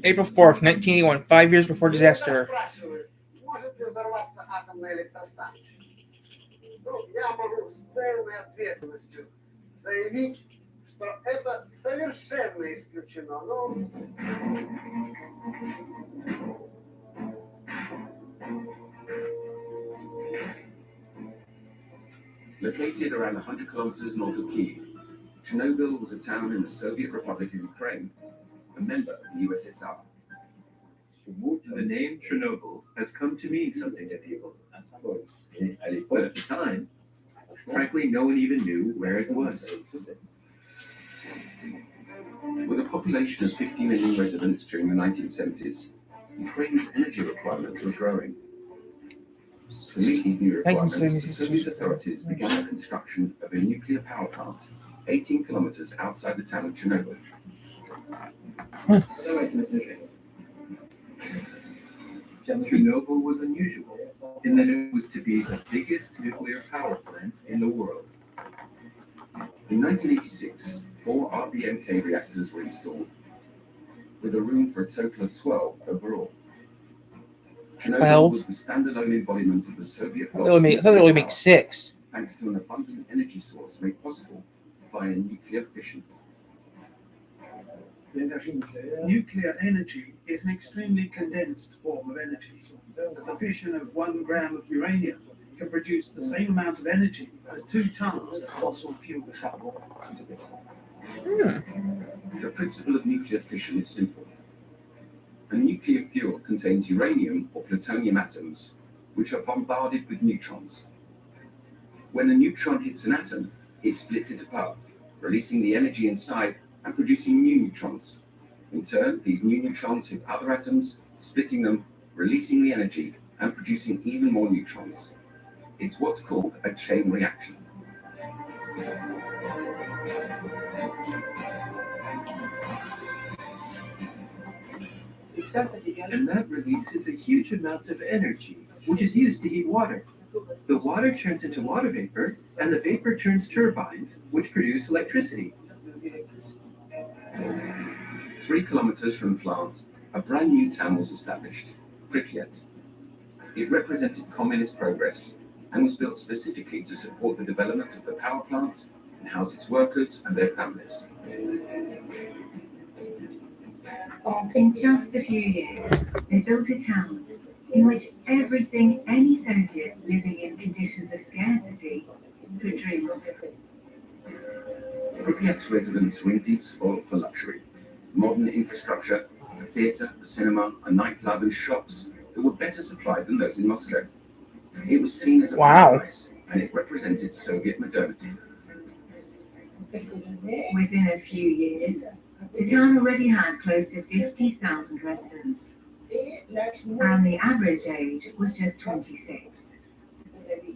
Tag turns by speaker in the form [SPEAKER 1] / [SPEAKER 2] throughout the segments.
[SPEAKER 1] April 4th, 1981, 5 years before disaster.
[SPEAKER 2] Located around 100 kilometers north of Kyiv, Chernobyl was a town in the Soviet Republic of Ukraine, a member of the USSR.
[SPEAKER 3] The name Chernobyl has come to mean something to people. But at the time, frankly, no one even knew where it was.
[SPEAKER 2] With a population of 50 million residents during the 1970s, Ukraine's energy requirements were growing. To meet these new requirements, the Soviet authorities began the construction of a nuclear power plant 18 kilometers outside the town of Chernobyl.
[SPEAKER 3] Chernobyl was unusual in that it was to be the biggest nuclear power plant in the world.
[SPEAKER 2] In 1986, 4 RBMK reactors were installed, with a room for a total of 12 overall. Chernobyl was the standalone embodiment of the Soviet
[SPEAKER 1] I thought they only make 6.
[SPEAKER 2] Thanks to an abundant energy source made possible via nuclear fission.
[SPEAKER 4] Nuclear energy is an extremely condensed form of energy. The fission of 1 gram of uranium can produce the same amount of energy as 2 tons of fossil fuel.
[SPEAKER 2] The principle of nuclear fission is simple. A nuclear fuel contains uranium or plutonium atoms, which are bombarded with neutrons. When a neutron hits an atom, it splits it apart, releasing the energy inside and producing new neutrons. In turn, these new neutrons hit other atoms, splitting them, releasing the energy, and producing even more neutrons. It's what's called a chain reaction.
[SPEAKER 3] And that releases a huge amount of energy, which is used to heat water. The water turns into water vapor, and the vapor turns turbines, which produce electricity.
[SPEAKER 2] 3 kilometers from the plant, a brand new town was established, Pripyat. It represented communist progress and was built specifically to support the development of the power plant and house its workers and their families.
[SPEAKER 5] In just a few years, they built a town in which everything any Soviet living in conditions of scarcity could dream of.
[SPEAKER 2] Pripyat's residents were indeed spoiled for luxury. Modern infrastructure, a theatre, a cinema, a nightclub, and shops that were better supplied than those in Moscow. It was seen as a paradise, and it represented Soviet modernity.
[SPEAKER 5] Within a few years, the town already had close to 50,000 residents, and the average age was just 26.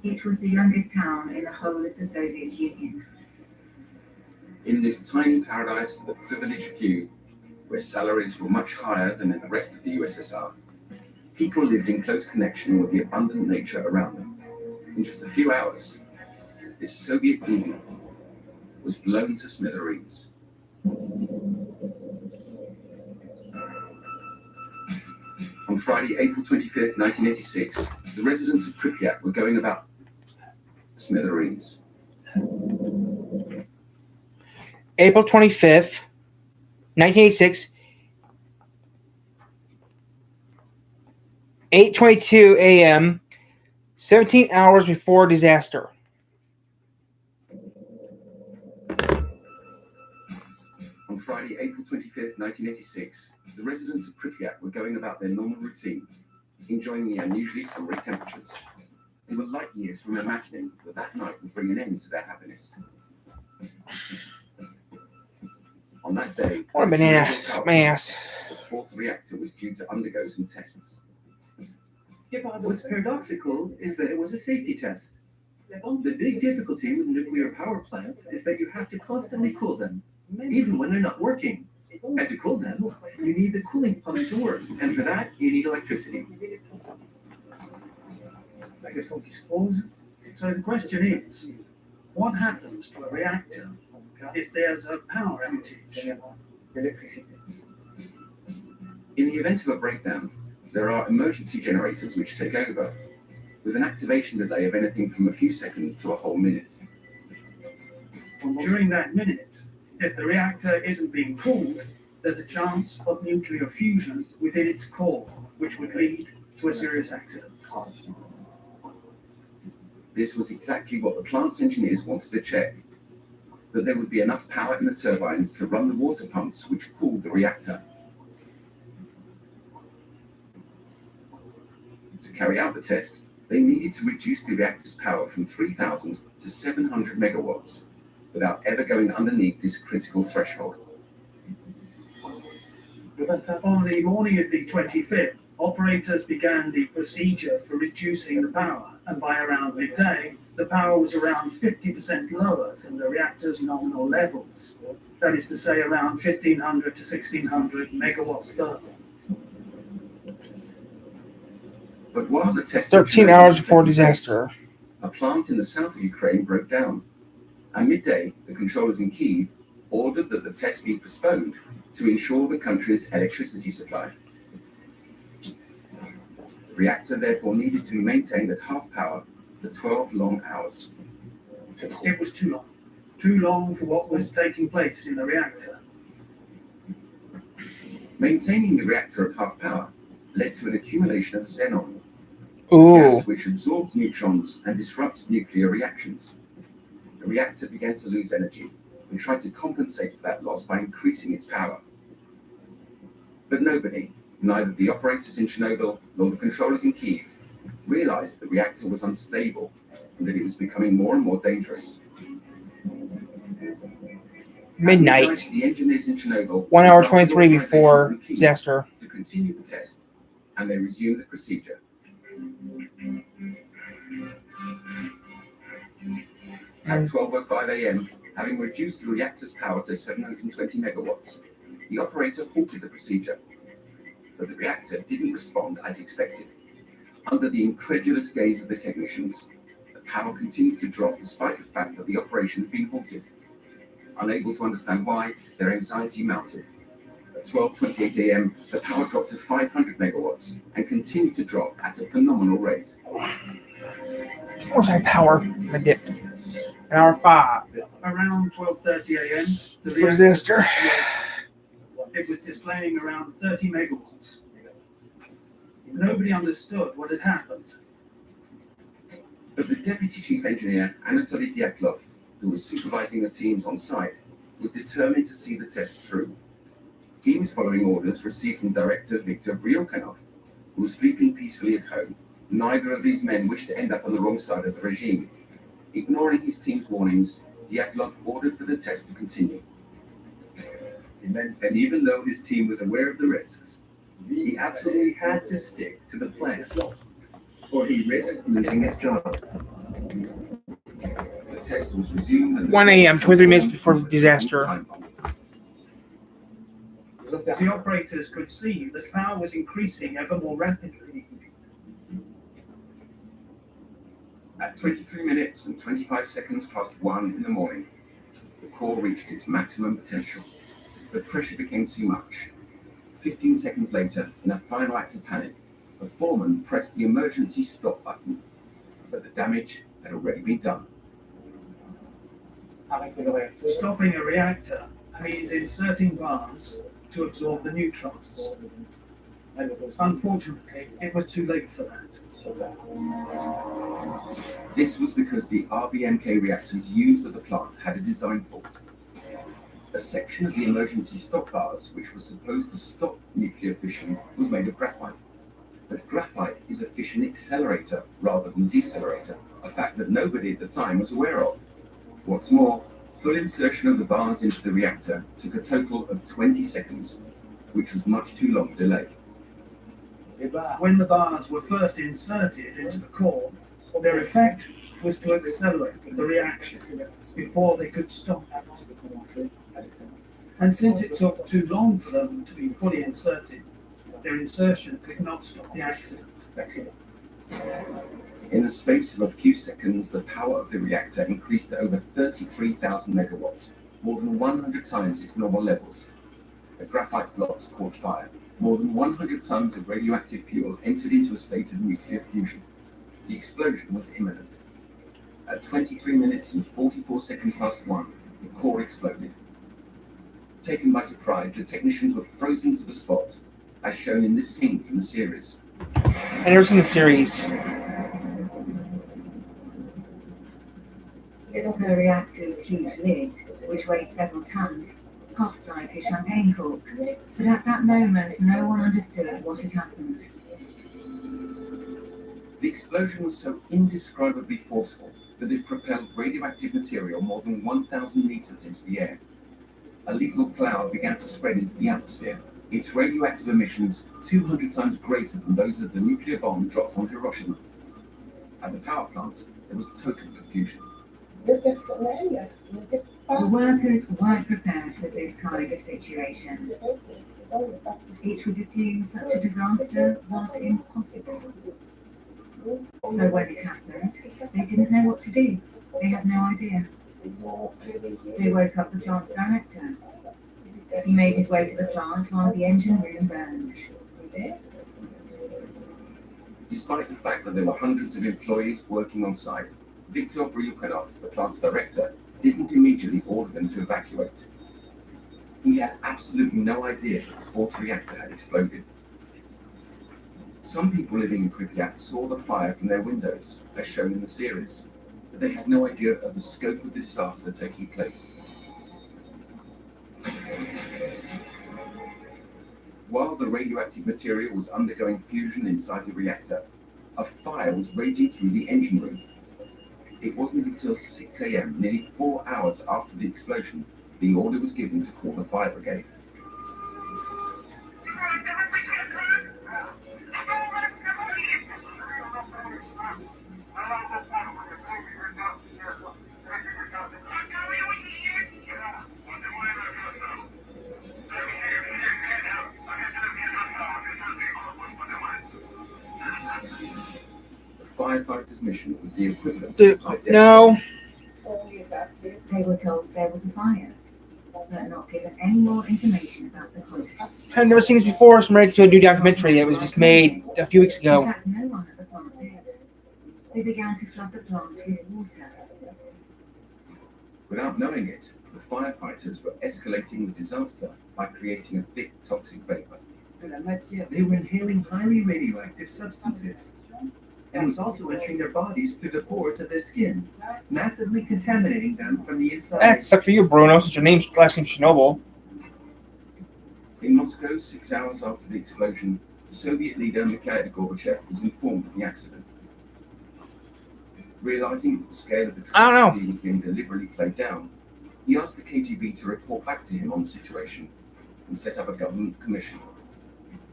[SPEAKER 5] It was the youngest town in the whole of the Soviet Union.
[SPEAKER 2] In this tiny paradise for the privileged few, where salaries were much higher than in the rest of the USSR, people lived in close connection with the abundant nature around them. In just a few hours, this Soviet Eden was blown to smithereens. On Friday, April 25th, 1986, the residents of Pripyat were going about smithereens.
[SPEAKER 1] April 25th, 1986, 8:22 a.m., 17 hours before disaster.
[SPEAKER 2] On Friday, April 25th, 1986, the residents of Pripyat were going about their normal routine, enjoying the unusually summery temperatures. They were light years from imagining that that night would bring an end to their happiness. On that day,
[SPEAKER 1] What a banana, my ass.
[SPEAKER 2] The 4th reactor was due to undergo some tests.
[SPEAKER 3] What's paradoxical is that it was a safety test. The big difficulty with nuclear power plants is that you have to constantly cool them, even when they're not working. And to cool them, you need the cooling pumps to work, and for that, you need electricity.
[SPEAKER 4] So the question is, what happens to a reactor if there's a power outage?
[SPEAKER 2] In the event of a breakdown, there are emergency generators which take over, with an activation delay of anything from a few seconds to a whole minute.
[SPEAKER 4] During that minute, if the reactor isn't being cooled, there's a chance of nuclear fusion within its core, which would lead to a serious accident.
[SPEAKER 2] This was exactly what the plant's engineers wanted to check, that there would be enough power in the turbines to run the water pumps which cooled the reactor. To carry out the test, they needed to reduce the reactor's power from 3,000 to 700 megawatts without ever going underneath this critical threshold.
[SPEAKER 4] On the morning of the 25th, operators began the procedure for reducing the power, and by around midday, the power was around 50% lower than the reactor's nominal levels. That is to say, around 1,500 to 1,600 megawatts further.
[SPEAKER 2] But while the test
[SPEAKER 1] 13 hours before disaster.
[SPEAKER 2] a plant in the south of Ukraine broke down. At midday, the controllers in Kyiv ordered that the test be postponed to ensure the country's electricity supply. The reactor therefore needed to be maintained at half power for 12 long hours.
[SPEAKER 4] It was too long for what was taking place in the reactor.
[SPEAKER 2] Maintaining the reactor at half power led to an accumulation of xenon,
[SPEAKER 1] Ooh.
[SPEAKER 2] gas which absorbs neutrons and disrupts nuclear reactions. The reactor began to lose energy and tried to compensate for that loss by increasing its power. But nobody, neither the operators in Chernobyl nor the controllers in Kyiv, realized the reactor was unstable and that it was becoming more and more dangerous.
[SPEAKER 1] Midnight.
[SPEAKER 2] The engineers in Chernobyl
[SPEAKER 1] 1 hour
[SPEAKER 2] got
[SPEAKER 1] 23
[SPEAKER 2] authorization
[SPEAKER 1] before
[SPEAKER 2] from Kyiv
[SPEAKER 1] disaster.
[SPEAKER 2] to continue the test, and they resumed the procedure. At 12:05 a.m., having reduced the reactor's power to 720 megawatts, the operator halted the procedure. But the reactor didn't respond as expected. Under the incredulous gaze of the technicians, the power continued to drop despite the fact that the operation had been halted. Unable to understand why, their anxiety mounted. At 12:28 a.m., the power dropped to 500 megawatts and continued to drop at a phenomenal rate.
[SPEAKER 1] Where's my power? I did. An hour 5.
[SPEAKER 4] Around 12:30 a.m., the
[SPEAKER 1] For disaster.
[SPEAKER 4] it was displaying around 30 megawatts. Nobody understood what had happened.
[SPEAKER 2] But the deputy chief engineer, Anatoly Dyatlov, who was supervising the teams on site, was determined to see the test through. He was following orders received from director Viktor Bryukhanov, who was sleeping peacefully at home. Neither of these men wished to end up on the wrong side of the regime. Ignoring his team's warnings, Dyatlov ordered for the test to continue.
[SPEAKER 3] And even though his team was aware of the risks, he absolutely had to stick to the plan, or he risked losing his job.
[SPEAKER 2] The test was resumed. And
[SPEAKER 1] 1 a.m., 23 minutes before disaster.
[SPEAKER 4] The operators could see that power was increasing ever more rapidly.
[SPEAKER 2] At 23 minutes and 25 seconds past 1 in the morning, the core reached its maximum potential. The pressure became too much. 15 seconds later, in a final act of panic, the foreman pressed the emergency stop button, but the damage had already been done.
[SPEAKER 4] Stopping a reactor means inserting bars to absorb the neutrons. Unfortunately, it was too late for that.
[SPEAKER 2] This was because the RBMK reactors used at the plant had a design fault. A section of the emergency stop bars, which was supposed to stop nuclear fission, was made of graphite. But graphite is a fission accelerator rather than decelerator, a fact that nobody at the time was aware of. What's more, full insertion of the bars into the reactor took a total of 20 seconds, which was much too long a delay.
[SPEAKER 4] When the bars were first inserted into the core, their effect was to accelerate the reaction before they could stop it. And since it took too long for them to be fully inserted, their insertion could not stop the accident.
[SPEAKER 2] In the space of a few seconds, the power of the reactor increased to over 33,000 megawatts, more than 100 times its normal levels. The graphite blocks caught fire, More than 100 tons of radioactive fuel entered into a state of nuclear fusion. The explosion was imminent. At 23 minutes and 44 seconds past 1, the core exploded. Taken by surprise, the technicians were frozen to the spot, as shown in this scene from the series.
[SPEAKER 1] I never seen the series.
[SPEAKER 5] The reactor's huge lid, which weighed several tons, popped like a champagne cork, but at that moment no one understood what had happened.
[SPEAKER 2] The explosion was so indescribably forceful that it propelled radioactive material more than 1,000 meters into the air. A lethal cloud began to spread into the atmosphere, its radioactive emissions 200 times greater than those of the nuclear bomb dropped on Hiroshima. At the power plant, there was total confusion.
[SPEAKER 5] The workers weren't prepared for this kind of situation. It was assumed such a disaster was impossible. So when it happened, they didn't know what to do. They had no idea. They woke up the plant's director. He made his way to the plant while the engine room burned.
[SPEAKER 2] Despite the fact that there were hundreds of employees working on site, Viktor Bryukhanov, the plant's director, didn't immediately order them to evacuate. He had absolutely no idea that the fourth reactor had exploded. Some people living in Pripyat saw the fire from their windows, as shown in the series, but they had no idea of the scope of the disaster taking place. While the radioactive material was undergoing fusion inside the reactor, a fire was raging through the engine room. It wasn't until 6 a.m., nearly 4 hours after the explosion, the order was given to call the fire brigade. Firefighters' mission was the equivalent of
[SPEAKER 1] No.
[SPEAKER 5] They were told there was a fire, but not given any more information about the context.
[SPEAKER 1] I've never seen this before, so I'm ready to a new documentary. It was just made a few weeks
[SPEAKER 5] In
[SPEAKER 1] ago.
[SPEAKER 5] fact, no one at the plant did. They began to flood the plant with water.
[SPEAKER 2] Without knowing it, the firefighters were escalating the disaster by creating a thick toxic vapor.
[SPEAKER 3] They were inhaling highly radioactive substances, and was also entering their bodies through the pores of their skin, massively contaminating them from the inside.
[SPEAKER 1] That sucked for you, Bruno, since your last name's Chernobyl.
[SPEAKER 2] In Moscow, 6 hours after the explosion, Soviet leader Mikhail Gorbachev was informed of the accident. Realizing that the scale of the catastrophe was being deliberately played down, he asked the KGB to report back to him on the situation and set up a government commission.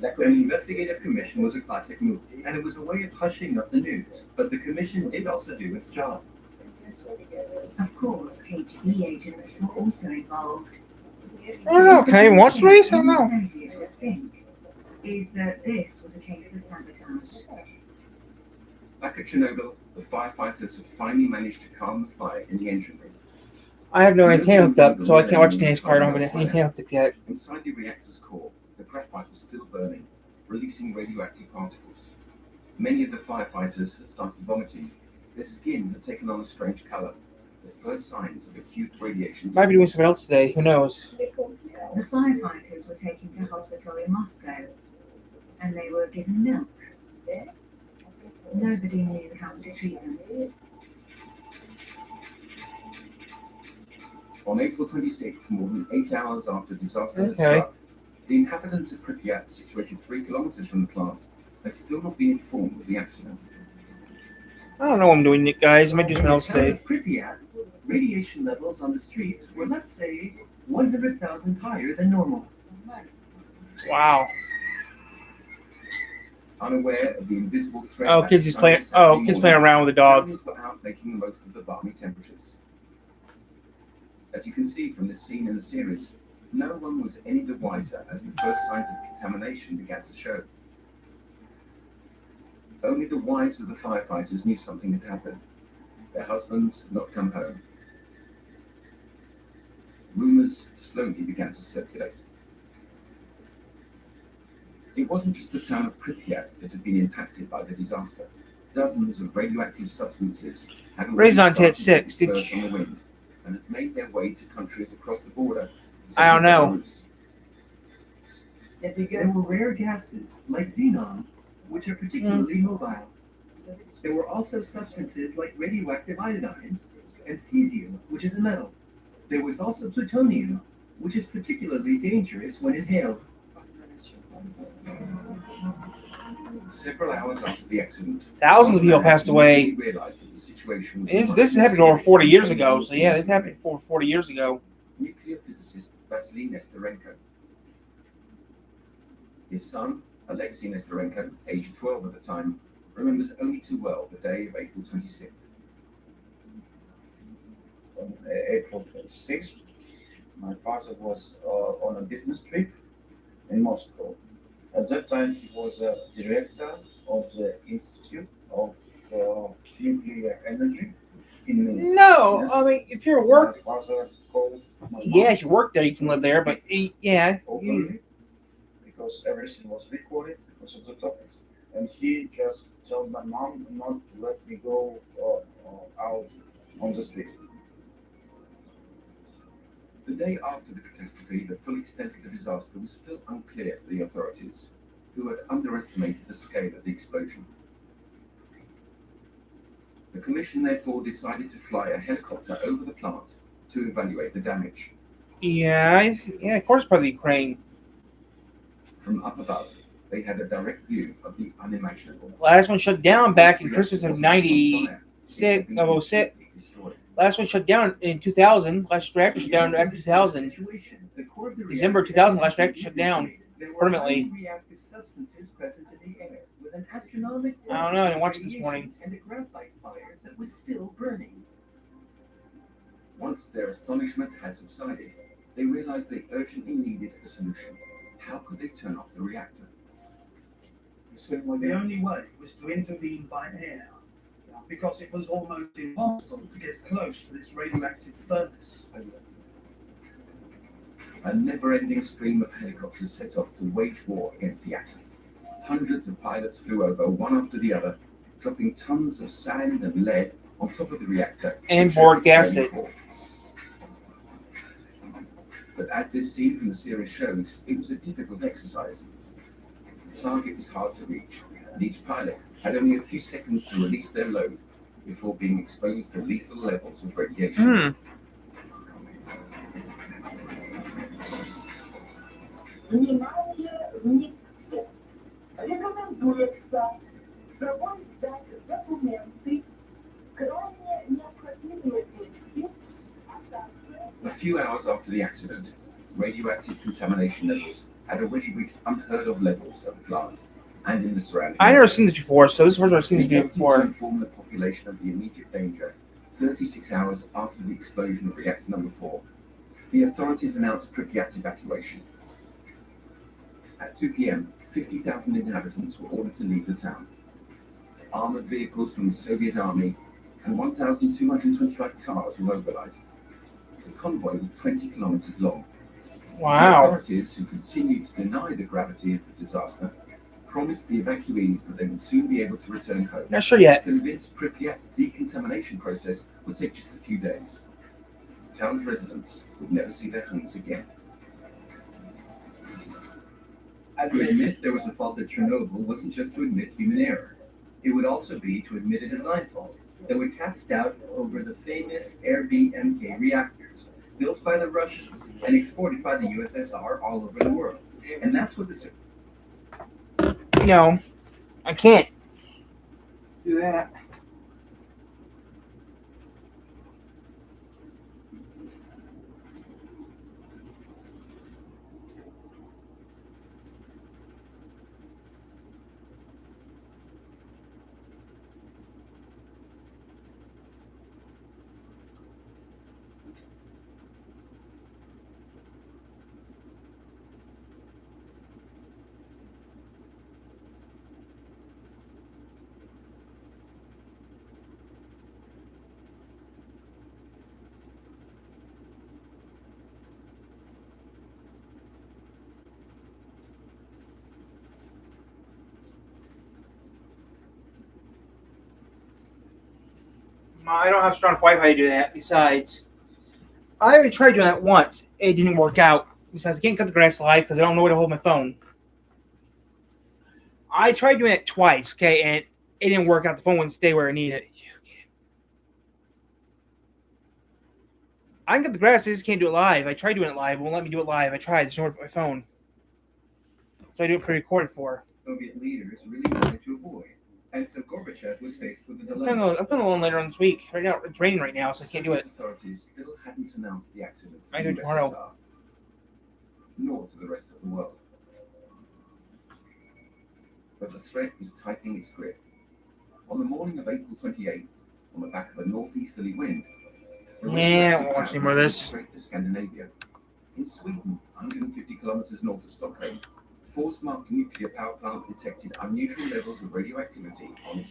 [SPEAKER 3] An investigative commission was a classic move, and it was a way of hushing up the news, but the commission did also do its job.
[SPEAKER 5] Of course, KGB agents were also involved.
[SPEAKER 1] I don't know. Can I even watch the race? I don't know.
[SPEAKER 5] The Soviet think is that this was a case of sabotage.
[SPEAKER 2] Back at Chernobyl, the firefighters had finally managed to calm the fire in the engine room.
[SPEAKER 1] I have no antenna hooked up, so I can't watch the next part. I don't have an antenna hooked up yet.
[SPEAKER 2] Inside the reactor's core, the graphite was still burning, releasing radioactive particles. Many of the firefighters had started vomiting. Their skin had taken on a strange color, the first signs of acute radiation.
[SPEAKER 1] Might be doing something else today. Who knows?
[SPEAKER 5] The firefighters were taken to hospital in Moscow, and they were given milk. Nobody knew how to treat them.
[SPEAKER 2] On April 26th, more than 8 hours after disaster had struck, the inhabitants of Pripyat, situated 3 kilometers from the plant, had still not been informed of the accident.
[SPEAKER 1] I don't know what I'm doing, guys. I might do something else
[SPEAKER 3] In the town
[SPEAKER 1] today.
[SPEAKER 3] of Pripyat, radiation levels on the streets were, let's say, 100,000 higher than normal.
[SPEAKER 1] Wow.
[SPEAKER 2] Unaware of the invisible threat.
[SPEAKER 1] Oh, kids playing around with a dog.
[SPEAKER 2] Families were out making the most of the balmy temperatures. As you can see from this scene in the series, no one was any the wiser as the first signs of contamination began to show. Only the wives of the firefighters knew something had happened. Their husbands had not come home. Rumors slowly began to circulate. It wasn't just the town of Pripyat that had been impacted by the disaster. Dozens of radioactive substances had already
[SPEAKER 1] Raised on
[SPEAKER 2] started
[SPEAKER 1] Tet
[SPEAKER 2] to
[SPEAKER 1] 6.
[SPEAKER 2] disperse on the wind and had made their way to countries across the border. such
[SPEAKER 1] I don't
[SPEAKER 2] as
[SPEAKER 1] know.
[SPEAKER 2] Belarus.
[SPEAKER 3] There were rare gases like xenon, which are particularly mobile. There were also substances like radioactive iodine and cesium, which is a metal. There was also plutonium, which is particularly dangerous when inhaled.
[SPEAKER 2] Several hours after the accident,
[SPEAKER 1] Thousands of people
[SPEAKER 2] one man
[SPEAKER 1] passed away.
[SPEAKER 2] immediately realized that the situation was
[SPEAKER 1] This
[SPEAKER 2] much
[SPEAKER 1] happened
[SPEAKER 2] more
[SPEAKER 1] over 40
[SPEAKER 2] serious
[SPEAKER 1] years
[SPEAKER 2] than
[SPEAKER 1] ago.
[SPEAKER 2] anyone
[SPEAKER 1] So yeah,
[SPEAKER 2] could
[SPEAKER 1] this happened
[SPEAKER 2] estimate.
[SPEAKER 1] over 40 years ago.
[SPEAKER 2] Nuclear physicist Vasily Nestorenko. His son, Alexei Nestorenko, aged 12 at the time, remembers only too well the day of April 26th.
[SPEAKER 6] On April 26th, my father was on a business trip in Moscow. At that time, he was a director of the Institute of Nuclear Energy in Minsk.
[SPEAKER 1] No,
[SPEAKER 6] Yes.
[SPEAKER 1] I mean, if you're at
[SPEAKER 6] My
[SPEAKER 1] work,
[SPEAKER 6] father called my
[SPEAKER 1] yeah,
[SPEAKER 6] mom
[SPEAKER 1] if you work there, you can live there. But yeah,
[SPEAKER 6] openly because everything was recorded because of the topics. And he just told my mom not to let me go out on the street.
[SPEAKER 2] The day after the catastrophe, the full extent of the disaster was still unclear for the authorities, who had underestimated the scale of the explosion. The commission therefore decided to fly a helicopter over the plant to evaluate the damage.
[SPEAKER 1] yeah, of course, part of the Ukraine.
[SPEAKER 2] From up above, they had a direct view of the unimaginable.
[SPEAKER 1] Last one shut down back in
[SPEAKER 2] The
[SPEAKER 1] Christmas of
[SPEAKER 2] reactor wasn't just on fire, it had
[SPEAKER 1] 96,
[SPEAKER 2] been
[SPEAKER 1] of 06.
[SPEAKER 2] completely destroyed.
[SPEAKER 1] Last one shut down in 2000. Last reactor shut down in 2000. December 2000, last reactor shut down permanently.
[SPEAKER 3] Reactive substances present in the air with an astronomical
[SPEAKER 1] I don't know, I didn't watch it this morning.
[SPEAKER 3] and a graphite fire that was still burning.
[SPEAKER 2] Once their astonishment had subsided, they realized they urgently needed a solution. How could they turn off the reactor?
[SPEAKER 4] The only way was to intervene by air, because it was almost impossible to get close to this radioactive furnace.
[SPEAKER 2] A never-ending stream of helicopters set off to wage war against the atom. Hundreds of pilots flew over, one after the other, dropping tons of sand and lead on top of the reactor.
[SPEAKER 1] And
[SPEAKER 2] to
[SPEAKER 1] boric
[SPEAKER 2] check its
[SPEAKER 1] acid.
[SPEAKER 2] burning core. But as this scene from the series shows, it was a difficult exercise. The target was hard to reach, and each pilot had only a few seconds to release their load before being exposed to lethal levels of radiation.
[SPEAKER 7] Рекомендуется собой сдать документы, крайне необходимые вещи, а также
[SPEAKER 2] A few hours after the accident, radioactive contamination levels had already reached unheard of levels at the plant and in the surrounding
[SPEAKER 1] I never
[SPEAKER 2] area.
[SPEAKER 1] seen this before, so this is the first I've seen this video
[SPEAKER 2] Attempting to
[SPEAKER 1] before.
[SPEAKER 2] inform the population of the immediate danger, 36 hours after the explosion of reactor number 4, the authorities announced Pripyat's evacuation. At 2 p.m., 50,000 inhabitants were ordered to leave the town. Armored vehicles from the Soviet army and 1,225 cars were mobilized. The convoy was 20 kilometers long. The
[SPEAKER 1] Wow.
[SPEAKER 2] authorities, who continued to deny the gravity of the disaster, promised the evacuees that they would soon be able to return home.
[SPEAKER 1] Not sure yet.
[SPEAKER 2] Convinced Pripyat's decontamination process would take just a few days. The town's residents would never see their homes again.
[SPEAKER 3] To admit there was a fault at Chernobyl wasn't just to admit human error. It would also be to admit a design fault that would cast doubt over the famous RBMK reactors built by the Russians and exported by the USSR all over the world. And that's what the
[SPEAKER 1] No, I can't do that. I don't have strong Wi-Fi to do that. Besides, I already tried doing that once. It didn't work out. Besides, I can't cut the grass live because I don't know where to hold my phone. I tried doing it twice, okay, and it didn't work out. The phone wouldn't stay where I need it. I can cut the grass, I just can't do it live. I tried doing it live. It won't let me do it live. I tried. There's nowhere to put my phone. So I do it pre-recorded for.
[SPEAKER 2] Soviet leaders really wanted to avoid. And so Gorbachev was faced with a
[SPEAKER 1] I'm
[SPEAKER 2] dilemma.
[SPEAKER 1] going alone later on this week. Right now, it's raining right now, so I can't do it.
[SPEAKER 2] Authorities still hadn't announced the accident to
[SPEAKER 1] I
[SPEAKER 2] the
[SPEAKER 1] do it tomorrow.
[SPEAKER 2] USSR, nor to the rest of the world. But the threat was tightening its grip. On the morning of April 28th, on the back of a northeasterly wind, the
[SPEAKER 1] Yeah, I don't
[SPEAKER 2] radioactive
[SPEAKER 1] watch
[SPEAKER 2] cloud
[SPEAKER 1] any more of
[SPEAKER 2] was
[SPEAKER 1] this.
[SPEAKER 2] straight for Scandinavia. In Sweden, 150 kilometers north of Stockholm, Forsmark nuclear power plant detected unusual levels of radioactivity on its